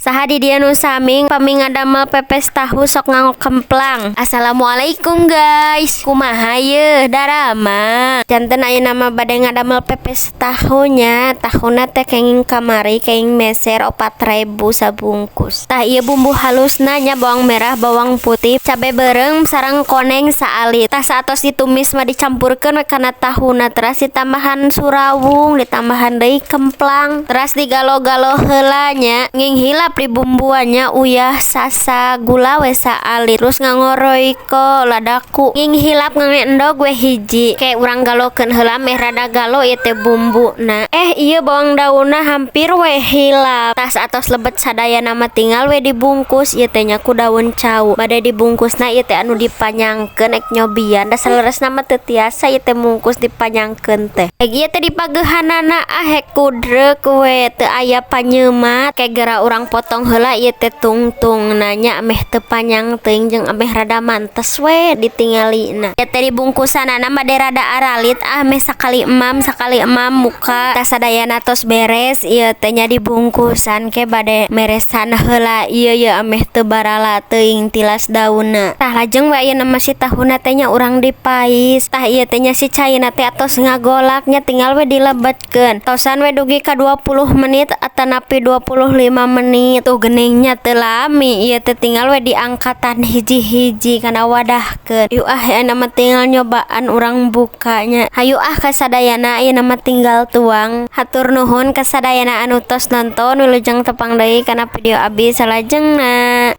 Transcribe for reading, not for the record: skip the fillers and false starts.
Saha di dieu nu sami pami ngadamel pepes tahu sok nganggo kemplang. Assalamualaikum guys. Kumaha ye darama? Janten aya nama bade ngadamel pepes tahunya. Tahuna teh kenging kamari kenging meser 4.000 sabungkus. Tah ieu bumbu halusna nya bawang merah, bawang putih, cabe bereung sareng koneng saalit. Tah satos ditumis mah dicampurkeun kana tahuna, teras ditambahan surawung, ditambahan deui kemplang, teras digalo-galo heula nya nging hilap di bumbuannya uyah sasa gula we saalit, terus ngangoroiko ladaku nging hilap ngeendog we hiji kayak urang galokeun heula meh rada galo ieu teh bumbuna. Ieu bawang daunna hampir we hilap. Tas atos lebet sadaya nama tinggal we dibungkus ieu teh nya ku daun cau. Bade dibungkusna ieu teh anu dipanyangkeun ek nyobian da saleresna mah teu tiasa ieu teh mungkus dipanyangkeun teh. Ieu teh dipageuhanana hek kudrek we teu aya panyeumat kayak gara urang potong heula ieu teh tungtung nanya ameh teu panjang teuing jeung ameh rada mantes we ditingalina. Ieu teh dibungkusanana bade rada aralit meh sakali emam muka tas sadayana tos beres ieu teh nya dibungkusan ke bade meresan heula ieu ameh teu barala teuing tilas daunna. Tah lajeng we ayeuna masih tahuna teh nya urang dipais. Tah ieu teh nya si caina teh atos ngagolaknya tinggal we dilebetkeun. Tosan we dugi ka 20 menit atanapi 25 menit. Tuh geningnya teu lami ieu teh tinggal we diangkatan hiji-hiji kana wadahkeun. Yuk aya mah tinggal nyobaan urang bukanya. Hayu ka sadayana ayeuna mah tinggal tuang. Hatur nuhun ka sadayana anu tos nonton wilujeng tepang deui kana video abdi salajengna.